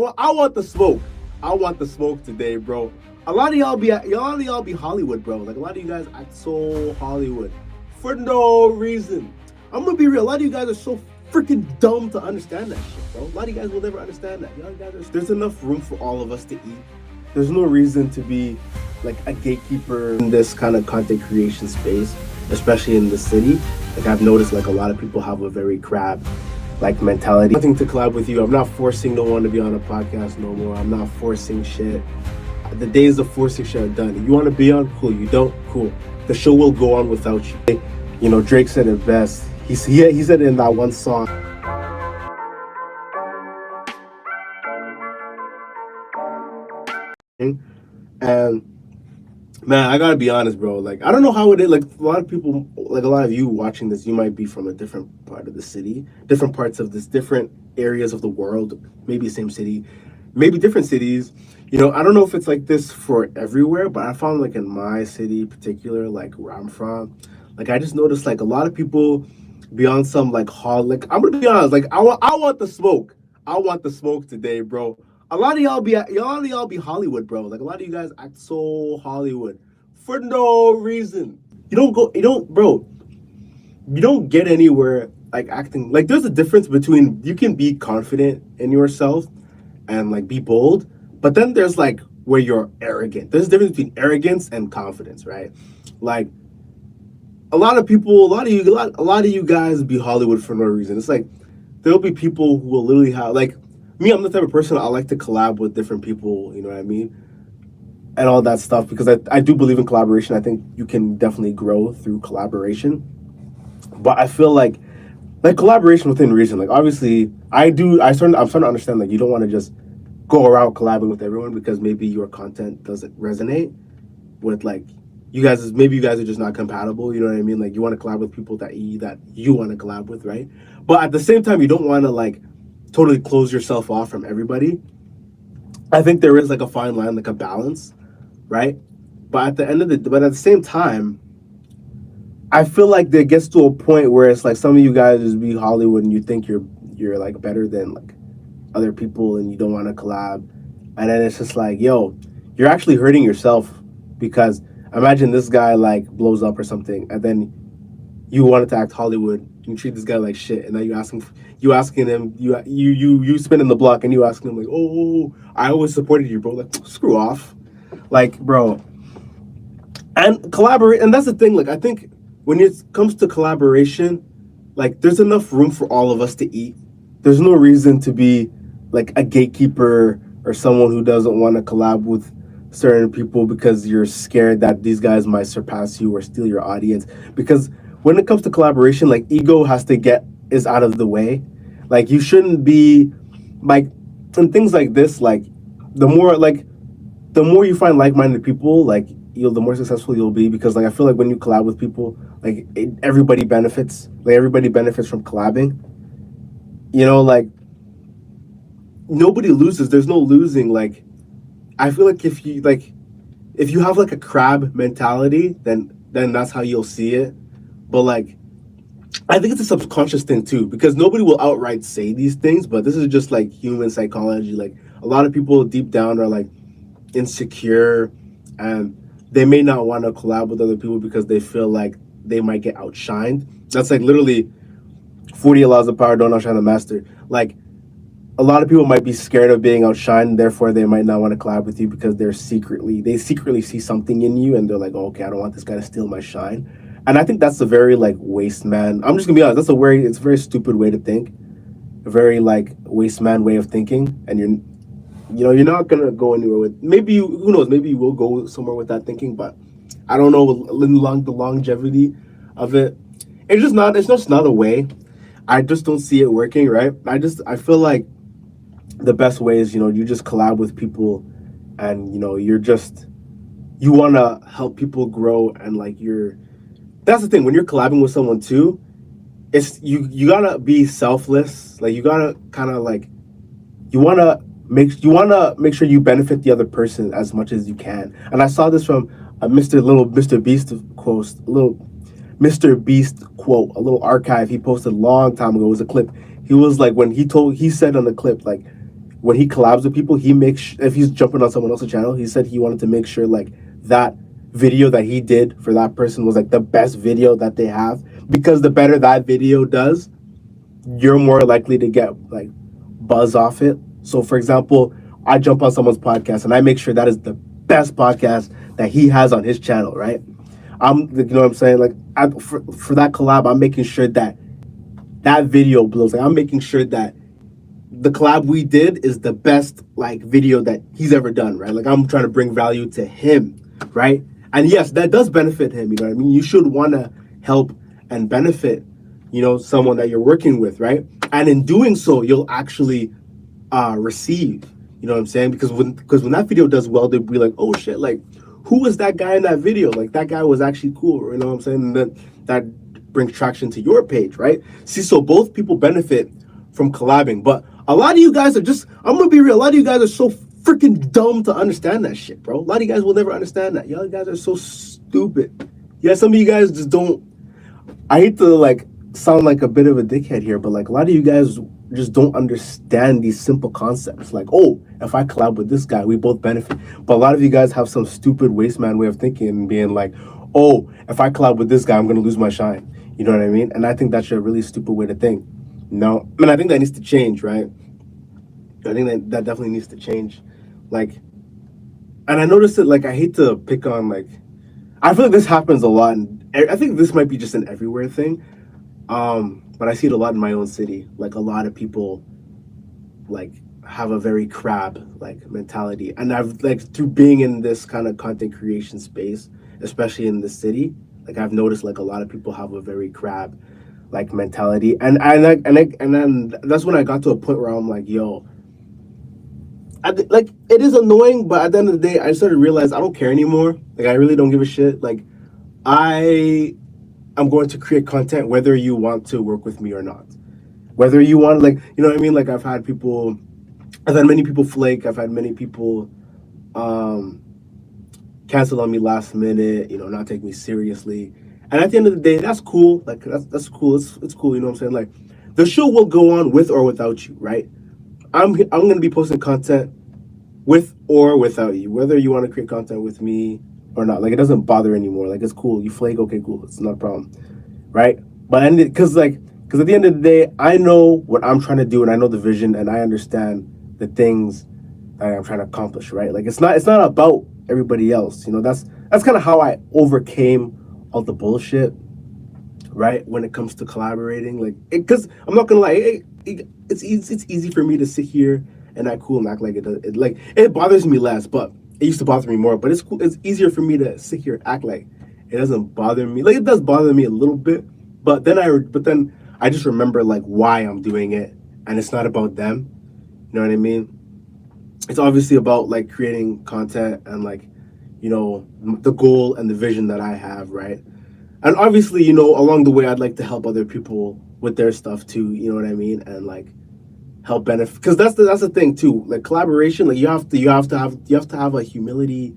I want the smoke. I want the smoke today, bro. A lot of y'all be Hollywood, bro. Like a lot of you guys act so Hollywood for no reason. I'm gonna be real. A lot of you guys are so freaking dumb to understand that shit, bro. A lot of you guys will never understand that. There's enough room for all of us to eat. There's no reason to be like a gatekeeper in this kind of content creation space, especially in the city. Like I've noticed, like a lot of people have a very crab like mentality. Nothing to collab with you. I'm not forcing no one to be on a podcast no more. I'm not forcing shit. The days of forcing shit are done. You want to be on, cool. You don't, cool. The show will go on without you. You know, Drake said it best. He said it in that one song. And man, I gotta be honest, bro. Like, I don't know how it is. Like, a lot of people, like a lot of you watching this, you might be from a different part of the city, different parts of this, different areas of the world, maybe same city, maybe different cities. You know, I don't know if it's like this for everywhere, but I found like in my city, in particular, like where I'm from, like I just noticed like a lot of people be on some like hall. Like I'm gonna be honest, like I want the smoke. I want the smoke today, bro. A lot of y'all be Hollywood, bro. Like a lot of you guys act so Hollywood for no reason. Bro. You don't get anywhere like acting. Like there's a difference between you can be confident in yourself and like be bold, but then there's like where you're arrogant. There's a difference between arrogance and confidence, right? Like a lot of people, a lot of you guys be Hollywood for no reason. It's like there'll be people who will literally have like me. I'm the type of person I like to collab with different people. You know what I mean, and all that stuff because I do believe in collaboration. I think you can definitely grow through collaboration, but I feel like collaboration within reason. Like obviously, I'm starting to understand like you don't want to just go around collabing with everyone because maybe your content doesn't resonate with like you guys. Maybe you guys are just not compatible. You know what I mean? Like you want to collab with people that you want to collab with, right? But at the same time, you don't want to like totally close yourself off from everybody. I think there is like a fine line, like a balance, right? But at the same time, I feel like there gets to a point where it's like some of you guys just be Hollywood and you think you're like better than like other people and you don't want to collab, and then it's just like, yo, you're actually hurting yourself because imagine this guy like blows up or something, and then you wanted to act Hollywood, you treat this guy like shit, and then you asking him, you spinning the block, and you asking him like, oh, I always supported you, bro. Like screw off, like bro, and collaborate. And that's the thing. Like I think when it comes to collaboration, like there's enough room for all of us to eat. There's no reason to be like a gatekeeper or someone who doesn't want to collab with certain people because you're scared that these guys might surpass you or steal your audience. Because when it comes to collaboration, like ego has to get is out of the way. Like you shouldn't be like and things like this. Like the more like the more you find like-minded people, like you'll the more successful you'll be. Because like I feel like when you collab with people, like everybody benefits. Like everybody benefits from collabing. You know, like nobody loses. There's no losing. Like I feel like if you have like a crab mentality, then that's how you'll see it. But like I think it's a subconscious thing too, because nobody will outright say these things, but this is just like human psychology. Like a lot of people deep down are like insecure and they may not want to collab with other people because they feel like they might get outshined. That's like literally 40 laws of power, don't outshine the master. Like a lot of people might be scared of being outshined, therefore they might not want to collab with you because they secretly see something in you and they're like, oh, okay, I don't want this guy to steal my shine. And I think that's a very like waste man. I'm just gonna be honest, it's a very stupid way to think. A very like waste man way of thinking. And you're not gonna go anywhere with who knows, maybe you will go somewhere with that thinking, but I don't know the longevity of it. It's just not a way. I just don't see it working, right? I feel like the best way is, you just collab with people and, you want to help people grow and like that's the thing. When you're collabing with someone too, it's, you gotta be selfless. Like you gotta kind of like, you want to make sure you benefit the other person as much as you can. And I saw this from a Mr. Beast quote, a little archive he posted a long time ago. It was a clip. He was like, he said on the clip, like, when he collabs with people, he makes if he's jumping on someone else's channel, he said he wanted to make sure like that video that he did for that person was like the best video that they have, because the better that video does, you're more likely to get like buzz off it. So for example, I jump on someone's podcast and I make sure that is the best podcast that he has on his channel, right? You know what I'm saying? Like for that collab, I'm making sure that that video blows. Like I'm making sure that the collab we did is the best like video that he's ever done, right? Like I'm trying to bring value to him, right? And yes, that does benefit him, you know what I mean? You should want to help and benefit, you know, someone that you're working with, right? And in doing so, you'll actually receive, you know what I'm saying? Because when that video does well, they'll be like, oh shit, like who was that guy in that video? Like that guy was actually cool, you know what I'm saying? And then that brings traction to your page, right? See, so both people benefit from collabing. But a lot of you guys are just, I'm gonna be real, a lot of you guys are so freaking dumb to understand that shit, bro. A lot of you guys will never understand that. Y'all guys are so stupid. Yeah, some of you guys just don't, I hate to like sound like a bit of a dickhead here, but like a lot of you guys just don't understand these simple concepts. Like, oh, if I collab with this guy, we both benefit. But a lot of you guys have some stupid waste man way of thinking and being like, oh, if I collab with this guy, I'm gonna lose my shine. You know what I mean? And I think that's a really stupid way to think. No, I mean, I think that needs to change, right? I think that definitely needs to change. Like, and I noticed it, like, I hate to pick on, like, I feel like this happens a lot. And I think this might be just an everywhere thing. But I see it a lot in my own city. Like, a lot of people, like, have a very crab, like, mentality. And I've, like, through being in this kind of content creation space, especially in the city, like, I've noticed, like, a lot of people have a very crab, like, mentality. And then that's when I got to a point where I'm like, yo, like, it is annoying, but at the end of the day, I started to realize I don't care anymore. Like, I really don't give a shit. Like, I'm going to create content whether you want to work with me or not. Whether you want, like, you know what I mean? Like, I've had many people flake. I've had many people cancel on me last minute, you know, not take me seriously. And at the end of the day, that's cool. Like, that's cool. It's cool, you know what I'm saying? Like, the show will go on with or without you, right? I'm going to be posting content with or without you, whether you want to create content with me or not. Like, it doesn't bother anymore. Like, it's cool. You flake, okay, cool. It's not a problem, right? But because at the end of the day, I know what I'm trying to do, and I know the vision, and I understand the things that I'm trying to accomplish, right? Like, it's not about everybody else. You know, that's kind of how I overcame all the bullshit, right? When it comes to collaborating, like, because I'm not gonna lie, it's easy for me to sit here and act cool and act like it bothers me less, but it used to bother me more. But it's cool. It's easier for me to sit here and act like it doesn't bother me. Like, it does bother me a little bit, but then I just remember like why I'm doing it, and it's not about them. You know what I mean? It's obviously about like creating content and like, you know, the goal and the vision that I have, right? And obviously, you know, along the way, I'd like to help other people with their stuff too. You know what I mean? And like help benefit, because that's the thing too. Like, collaboration, like you have to have a humility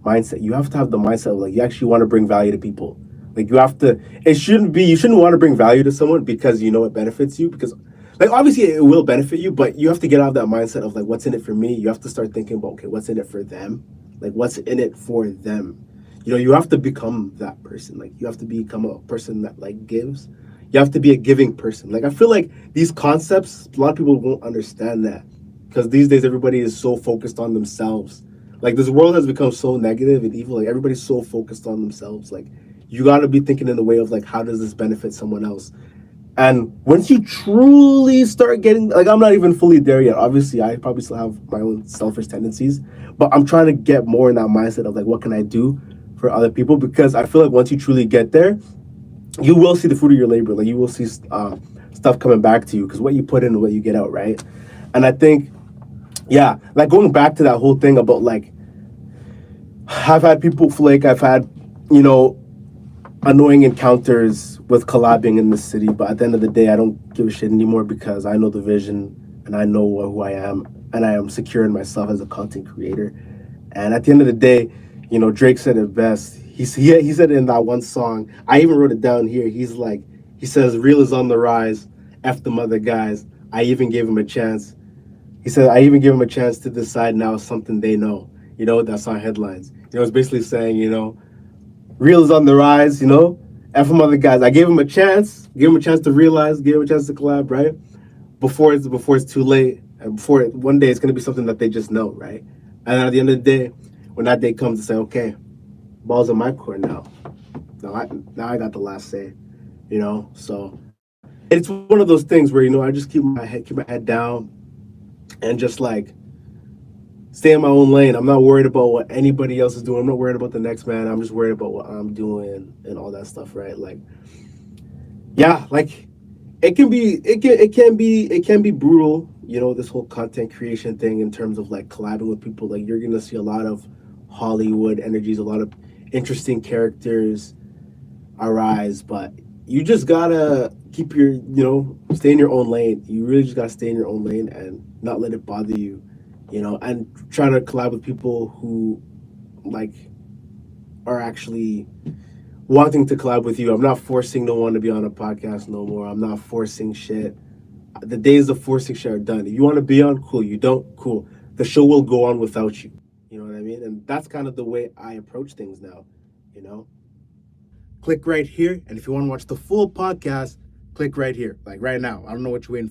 mindset. You have to have the mindset of like you actually want to bring value to people. Like, you shouldn't want to bring value to someone because you know it benefits you, because like obviously it will benefit you, but you have to get out of that mindset of like, what's in it for me? You have to start thinking about, okay, what's in it for them? Like, what's in it for them? You know, you have to become that person. Like, you have to become a person that like gives. You have to be a giving person. Like, I feel like these concepts, a lot of people won't understand that, because these days everybody is so focused on themselves. Like, this world has become so negative and evil. Like, everybody's so focused on themselves. Like, you got to be thinking in the way of like, how does this benefit someone else? And once you truly start getting, like, I'm not even fully there yet. Obviously, I probably still have my own selfish tendencies, but I'm trying to get more in that mindset of like, what can I do for other people? Because I feel like once you truly get there, you will see the fruit of your labor. Like, you will see stuff coming back to you, because what you put in and what you get out, right? And I think, yeah, like, going back to that whole thing about like, I've had people flake. I've had, you know, annoying encounters with collabing in the city, but at the end of the day, I don't give a shit anymore, because I know the vision and I know who I am, and I am secure in myself as a content creator. And at the end of the day, you know, Drake said it best. He said it in that one song. I even wrote it down here. He says, real is on the rise. F them other guys. I even gave him a chance. He said, I even give them a chance to decide now something they know. That's on headlines. It's basically saying, real is on the rise, and from other guys. I gave him a chance to realize, gave him a chance to collab, right? Before it's too late, and one day it's gonna be something that they just know, right? And at the end of the day, when that day comes to say, okay, ball's in my court now. Now I got the last say, So it's one of those things where I just keep my head down, and just like stay in my own lane. I'm not worried about what anybody else is doing. I'm not worried about the next man. I'm just worried about what I'm doing and all that stuff, right? Like, yeah, like it can be brutal, this whole content creation thing in terms of like collabing with people. Like you're gonna see a lot of Hollywood energies, a lot of interesting characters arise, but you just gotta keep stay in your own lane. You really just gotta stay in your own lane and not let it bother you, and try to collab with people who like are actually wanting to collab with you. I'm not forcing no one to be on a podcast no more. I'm not forcing shit. The days of forcing shit are done. If you want to be on, cool. You don't, cool. The show will go on without you. You know what I mean? And that's kind of the way I approach things now. You know, click right here, and if you want to watch the full podcast, click right here, like right now. I don't know what you're waiting for.